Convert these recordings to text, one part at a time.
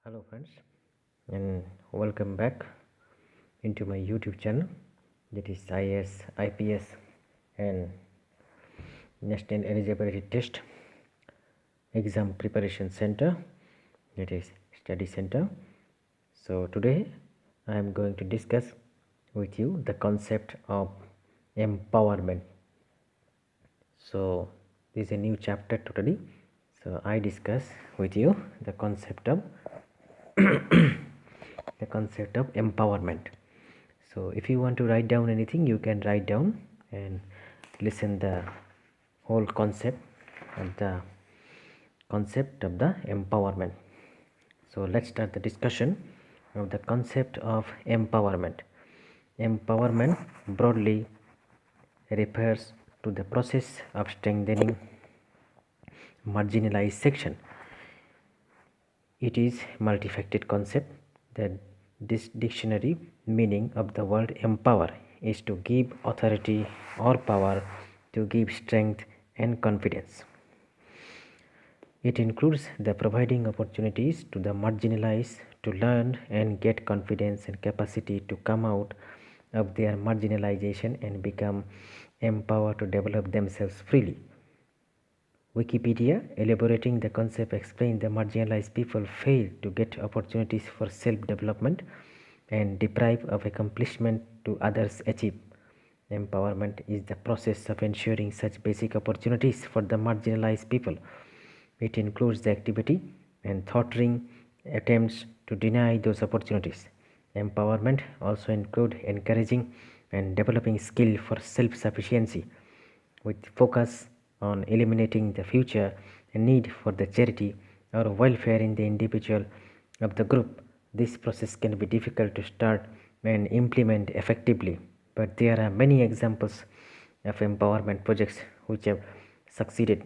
Hello friends, and welcome back into my YouTube channel, that is IAS, IPS and National Eligibility Test Exam Preparation Center, that is Study Center. So today I am going to discuss with you the concept of empowerment. So this is a new chapter totally. So I discuss with you the concept of empowerment. So if you want to write down anything, you can write down and listen the whole concept of the empowerment. So let's start the discussion of the concept of empowerment. Empowerment broadly refers to the process of strengthening marginalized section. It is multifaceted concept. This dictionary meaning of the word empower is to give authority or power, to give strength and confidence. It includes the providing opportunities to the marginalized to learn and get confidence and capacity to come out of their marginalization and become empowered to develop themselves freely. Wikipedia, elaborating the concept, explains the marginalized people fail to get opportunities for self-development and deprive of accomplishment to others achieve. Empowerment is the process of ensuring such basic opportunities for the marginalized people. It includes the activity and thwarting attempts to deny those opportunities. Empowerment also includes encouraging and developing skill for self-sufficiency with focus on eliminating the future need for the charity or welfare in the individual of the group. This process can be difficult to start and implement effectively, but there are many examples of empowerment projects which have succeeded.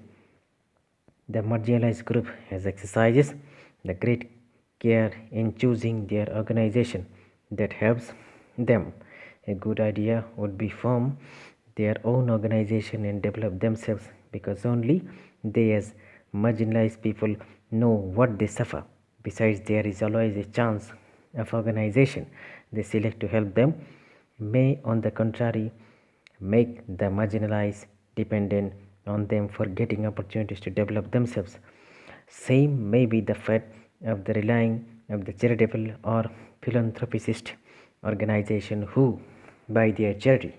The marginalized group has exercises the great care in choosing their organization that helps them. A good idea would be form their own organization and develop themselves, because only they as marginalized people know what they suffer. Besides, there is always a chance of organization they select to help them may on the contrary make the marginalized dependent on them for getting opportunities to develop themselves. Same may be the fate of the relying of the charitable or philanthropist organization who by their charity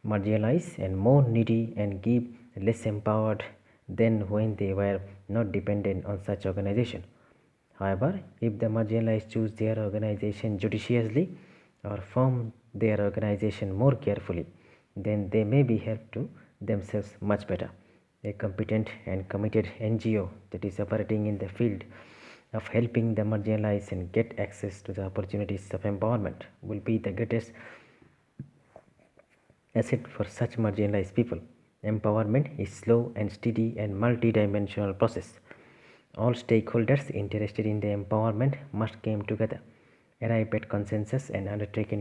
marginalized and more needy and give less empowered than when they were not dependent on such organization. However, if the marginalized choose their organization judiciously or form their organization more carefully, then they may be helped to themselves much better. A competent and committed NGO that is operating in the field of helping the marginalized and get access to the opportunities of empowerment will be the greatest asset for such marginalized people. Empowerment is slow and steady and multi-dimensional process. All stakeholders interested in the empowerment must come together, arrive at consensus and undertake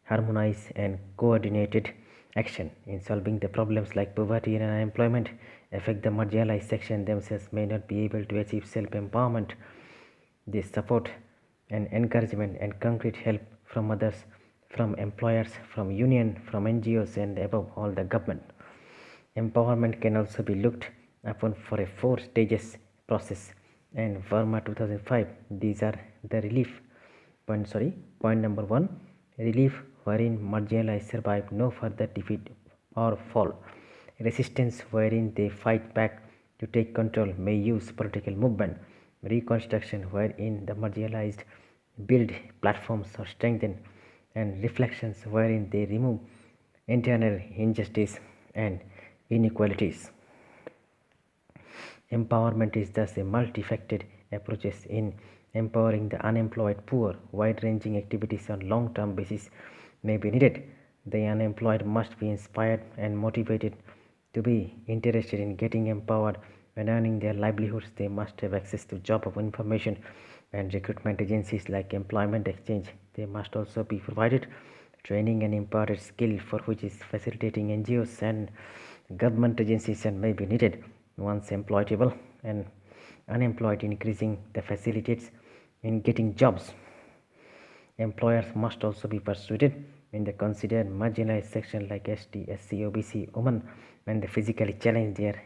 harmonized and coordinated action in solving the problems like poverty and unemployment affect the marginalized section themselves may not be able to achieve self-empowerment. This support and encouragement and concrete help from others, from employers, from union, from NGOs and above all the government. Empowerment can also be looked upon for a 4 stages process and Verma 2005. These are the relief point number 1, relief wherein marginalized survive no further defeat or fall. Resistance wherein they fight back to take control, may use political movement. Reconstruction wherein the marginalized build platforms or strengthen, and reflections wherein they remove internal injustice and inequalities. Empowerment is thus a multifaceted approach in empowering the unemployed poor. Wide-ranging activities on long-term basis may be needed. The unemployed must be inspired and motivated to be interested in getting empowered and earning their livelihoods. They must have access to job of information and recruitment agencies like employment exchange. They must also be provided training and imparted skill for which is facilitating NGOs and Government registration may be needed once employable and unemployed, increasing the facilities in getting jobs. Employers must also be persuaded in the considered marginalized section like ST, SC, OBC, women, and the physically challenged their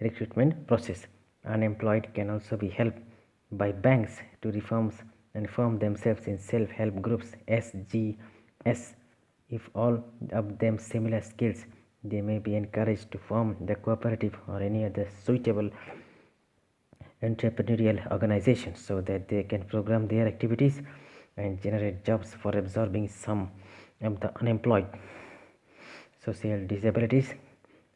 recruitment process. Unemployed can also be helped by banks to reforms and form themselves in self-help groups SGS. If all of them similar skills, they may be encouraged to form the cooperative or any other suitable entrepreneurial organizations so that they can program their activities and generate jobs for absorbing some of the unemployed. Social disabilities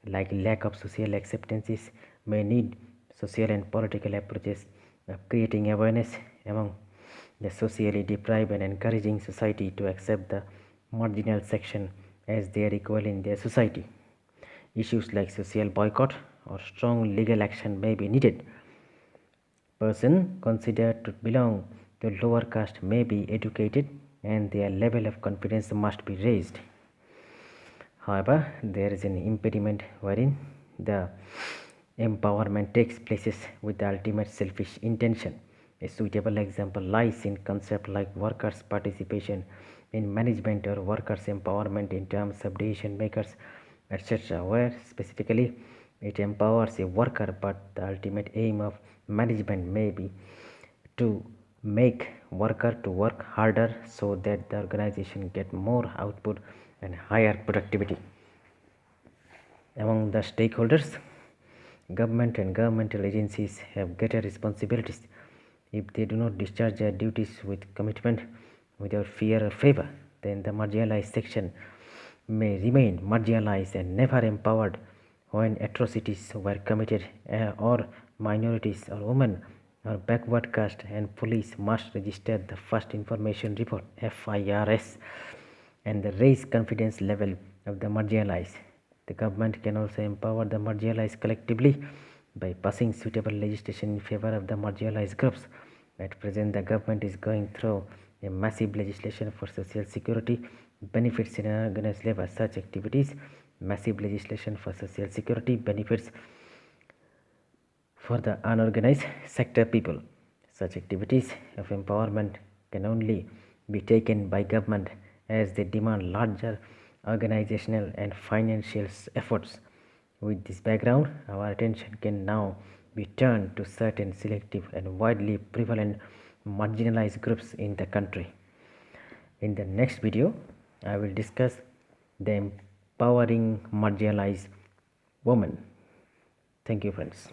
like lack of social acceptances may need social and political approaches of creating awareness among the socially deprived and encouraging society to accept the marginal section as their equal in their society. Issues like social boycott or strong legal action may be needed. Person considered to belong to lower caste may be educated and their level of confidence must be raised. However, there is an impediment wherein the empowerment takes place with the ultimate selfish intention. A suitable example lies in concepts like workers' participation in management or workers' empowerment in terms of decision makers, etc., where specifically it empowers a worker, but the ultimate aim of management may be to make worker to work harder so that the organization get more output and higher productivity. Among the stakeholders, government and governmental agencies have greater responsibilities. If they do not discharge their duties with commitment, without fear or favor, then the marginalized section may remain marginalized and never empowered. When atrocities were committed or minorities or women or backward caste, and police must register the first information report FIRS and raise confidence level of the marginalized. The government can also empower the marginalized collectively by passing suitable legislation in favor of the marginalized groups. At present, the government is going through a massive legislation for social security benefits in unorganized labor. Such activities, massive legislation for social security benefits for the unorganized sector people. Such activities of empowerment can only be taken by government as they demand larger organizational and financial efforts. With this background, our attention can now be turned to certain selective and widely prevalent marginalized groups in the country. In the next video, I will discuss the empowering marginalized women. Thank you, friends.